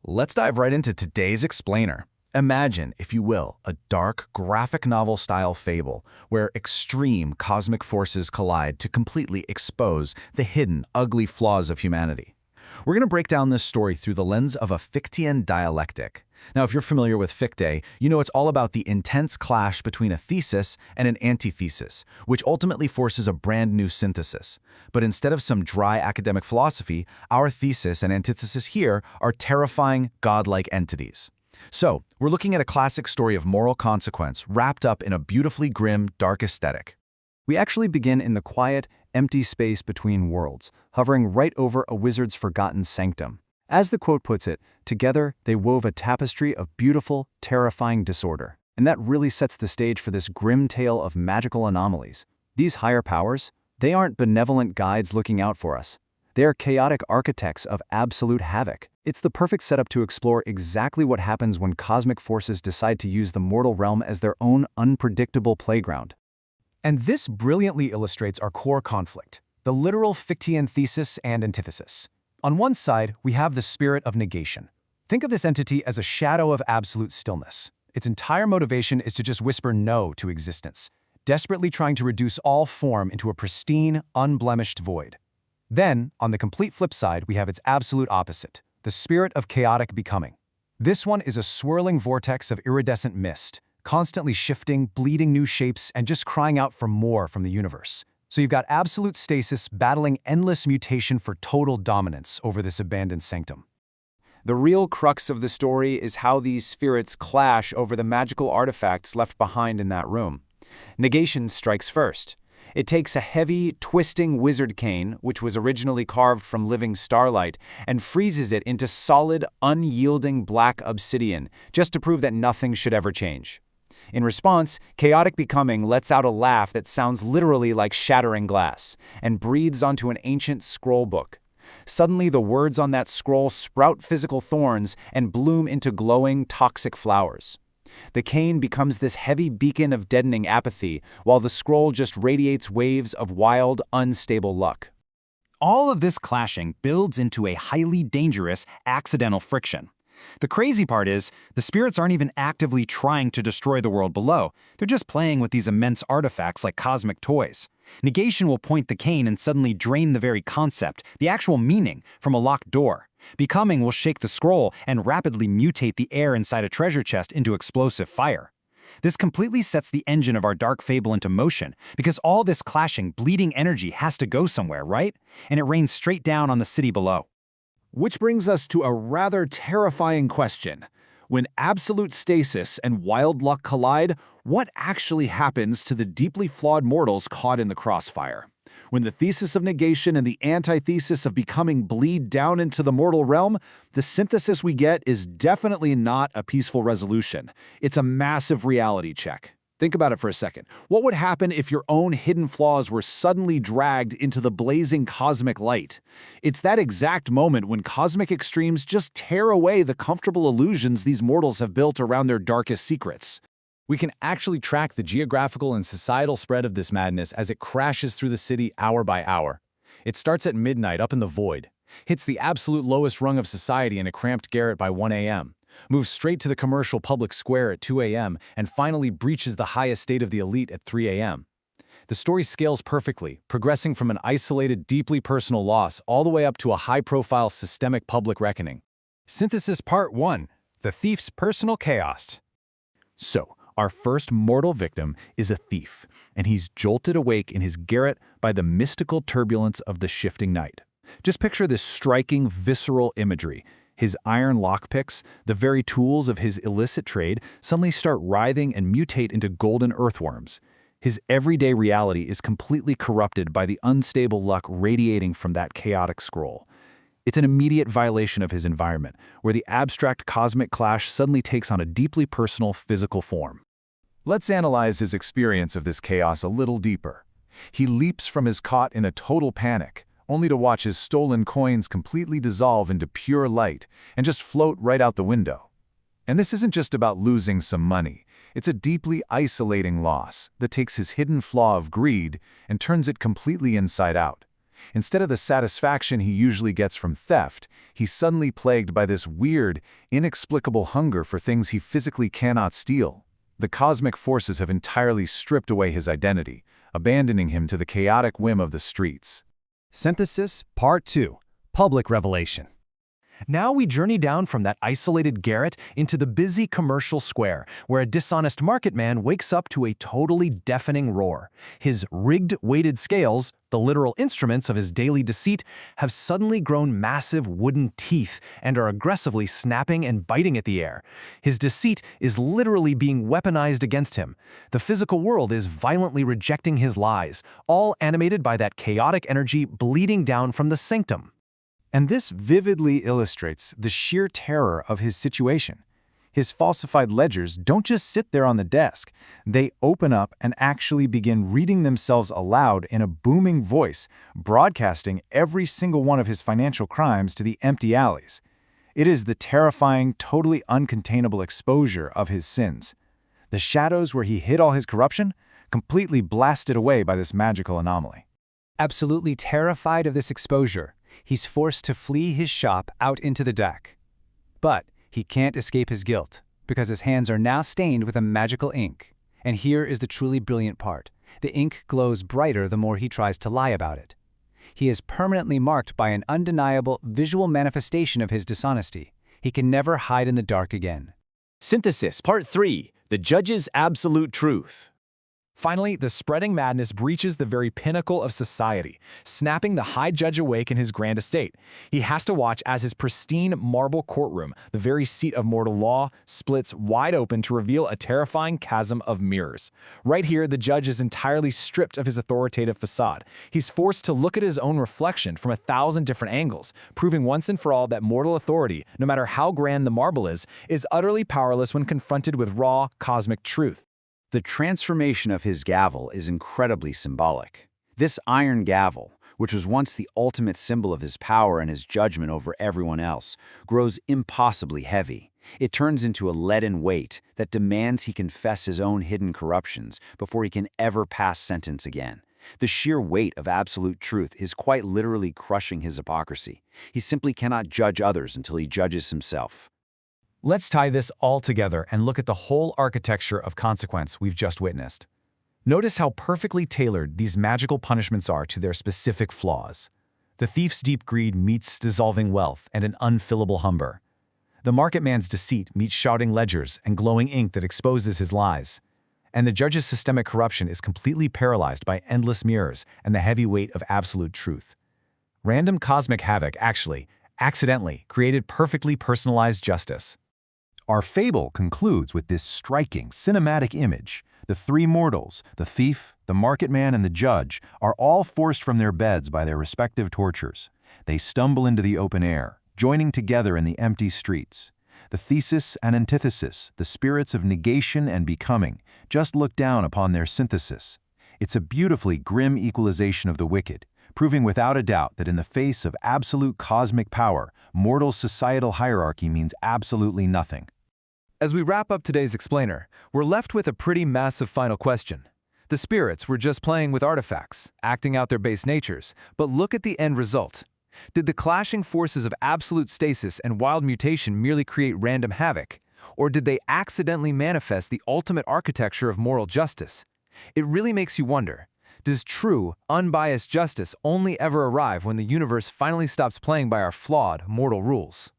Let's dive right into today's explainer. Imagine, if you will, a dark, graphic novel-style fable where extreme cosmic forces collide to completely expose the hidden, ugly flaws of humanity. We're going to break down this story through the lens of a Fichtean dialectic. Now, if you're familiar with Fichte, you know it's all about the intense clash between a thesis and an antithesis, which ultimately forces a brand new synthesis. But instead of some dry academic philosophy, our thesis and antithesis here are terrifying, godlike entities. So, we're looking at a classic story of moral consequence wrapped up in a beautifully grim, dark aesthetic. We actually begin in the quiet, empty space between worlds, hovering right over a wizard's forgotten sanctum. As the quote puts it, together they wove a tapestry of beautiful, terrifying disorder. And that really sets the stage for this grim tale of magical anomalies. These higher powers, they aren't benevolent guides looking out for us. They are chaotic architects of absolute havoc. It's the perfect setup to explore exactly what happens when cosmic forces decide to use the mortal realm as their own unpredictable playground. And this brilliantly illustrates our core conflict, the literal Fichtean thesis and antithesis. On one side, we have the spirit of negation. Think of this entity as a shadow of absolute stillness. Its entire motivation is to just whisper no to existence, desperately trying to reduce all form into a pristine, unblemished void. Then, on the complete flip side, we have its absolute opposite, the spirit of chaotic becoming. This one is a swirling vortex of iridescent mist, constantly shifting, bleeding new shapes, and just crying out for more from the universe. So you've got absolute stasis battling endless mutation for total dominance over this abandoned sanctum. The real crux of the story is how these spirits clash over the magical artifacts left behind in that room. Negation strikes first. It takes a heavy, twisting wizard cane, which was originally carved from living starlight, and freezes it into solid, unyielding black obsidian, just to prove that nothing should ever change. In response, chaotic becoming lets out a laugh that sounds literally like shattering glass, and breathes onto an ancient scroll book. Suddenly, the words on that scroll sprout physical thorns and bloom into glowing, toxic flowers. The cane becomes this heavy beacon of deadening apathy, while the scroll just radiates waves of wild, unstable luck. All of this clashing builds into a highly dangerous, accidental friction. The crazy part is, the spirits aren't even actively trying to destroy the world below. They're just playing with these immense artifacts like cosmic toys. Negation will point the cane and suddenly drain the very concept, the actual meaning, from a locked door. Becoming will shake the scroll and rapidly mutate the air inside a treasure chest into explosive fire. This completely sets the engine of our dark fable into motion, because all this clashing, bleeding energy has to go somewhere, right? And it rains straight down on the city below. Which brings us to a rather terrifying question. When absolute stasis and wild luck collide, what actually happens to the deeply flawed mortals caught in the crossfire? When the thesis of negation and the antithesis of becoming bleed down into the mortal realm, the synthesis we get is definitely not a peaceful resolution. It's a massive reality check. Think about it for a second. What would happen if your own hidden flaws were suddenly dragged into the blazing cosmic light? It's that exact moment when cosmic extremes just tear away the comfortable illusions these mortals have built around their darkest secrets. We can actually track the geographical and societal spread of this madness as it crashes through the city hour by hour. It starts at midnight up in the void, hits the absolute lowest rung of society in a cramped garret by 1 a.m., moves straight to the commercial public square at 2 a.m., and finally breaches the highest state of the elite at 3 a.m. The story scales perfectly, progressing from an isolated, deeply personal loss all the way up to a high-profile systemic public reckoning. Synthesis Part 1: The Thief's Personal Chaos. So, our first mortal victim is a thief, and he's jolted awake in his garret by the mystical turbulence of the shifting night. Just picture this striking, visceral imagery. His iron lockpicks, the very tools of his illicit trade, suddenly start writhing and mutate into golden earthworms. His everyday reality is completely corrupted by the unstable luck radiating from that chaotic scroll. It's an immediate violation of his environment, where the abstract cosmic clash suddenly takes on a deeply personal physical form. Let's analyze his experience of this chaos a little deeper. He leaps from his cot in a total panic, only to watch his stolen coins completely dissolve into pure light and just float right out the window. And this isn't just about losing some money. It's a deeply isolating loss that takes his hidden flaw of greed and turns it completely inside out. Instead of the satisfaction he usually gets from theft, he's suddenly plagued by this weird, inexplicable hunger for things he physically cannot steal. The cosmic forces have entirely stripped away his identity, abandoning him to the chaotic whim of the streets. Synthesis Part 2. Public Revelation. Now we journey down from that isolated garret into the busy commercial square, where a dishonest market man wakes up to a totally deafening roar. His rigged weighted scales, the literal instruments of his daily deceit, have suddenly grown massive wooden teeth and are aggressively snapping and biting at the air. His deceit is literally being weaponized against him. The physical world is violently rejecting his lies, all animated by that chaotic energy bleeding down from the sanctum. And this vividly illustrates the sheer terror of his situation. His falsified ledgers don't just sit there on the desk. They open up and actually begin reading themselves aloud in a booming voice, broadcasting every single one of his financial crimes to the empty alleys. It is the terrifying, totally uncontainable exposure of his sins. The shadows where he hid all his corruption, completely blasted away by this magical anomaly. Absolutely terrified of this exposure, he's forced to flee his shop out into the deck. But he can't escape his guilt, because his hands are now stained with a magical ink. And here is the truly brilliant part. The ink glows brighter the more he tries to lie about it. He is permanently marked by an undeniable visual manifestation of his dishonesty. He can never hide in the dark again. Synthesis Part 3. The Judge's Absolute Truth. Finally, the spreading madness breaches the very pinnacle of society, snapping the high judge awake in his grand estate. He has to watch as his pristine marble courtroom, the very seat of mortal law, splits wide open to reveal a terrifying chasm of mirrors. Right here, the judge is entirely stripped of his authoritative facade. He's forced to look at his own reflection from 1,000 different angles, proving once and for all that mortal authority, no matter how grand the marble is utterly powerless when confronted with raw, cosmic truth. The transformation of his gavel is incredibly symbolic. This iron gavel, which was once the ultimate symbol of his power and his judgment over everyone else, grows impossibly heavy. It turns into a leaden weight that demands he confess his own hidden corruptions before he can ever pass sentence again. The sheer weight of absolute truth is quite literally crushing his hypocrisy. He simply cannot judge others until he judges himself. Let's tie this all together and look at the whole architecture of consequence we've just witnessed. Notice how perfectly tailored these magical punishments are to their specific flaws. The thief's deep greed meets dissolving wealth and an unfillable hunger. The market man's deceit meets shouting ledgers and glowing ink that exposes his lies. And the judge's systemic corruption is completely paralyzed by endless mirrors and the heavy weight of absolute truth. Random cosmic havoc actually, accidentally, created perfectly personalized justice. Our fable concludes with this striking cinematic image. The three mortals, the thief, the market man, and the judge, are all forced from their beds by their respective tortures. They stumble into the open air, joining together in the empty streets. The thesis and antithesis, the spirits of negation and becoming, just look down upon their synthesis. It's a beautifully grim equalization of the wicked, proving without a doubt that in the face of absolute cosmic power, mortal societal hierarchy means absolutely nothing. As we wrap up today's explainer, we're left with a pretty massive final question. The spirits were just playing with artifacts, acting out their base natures, but look at the end result. Did the clashing forces of absolute stasis and wild mutation merely create random havoc? Or did they accidentally manifest the ultimate architecture of moral justice? It really makes you wonder, does true, unbiased justice only ever arrive when the universe finally stops playing by our flawed, mortal rules?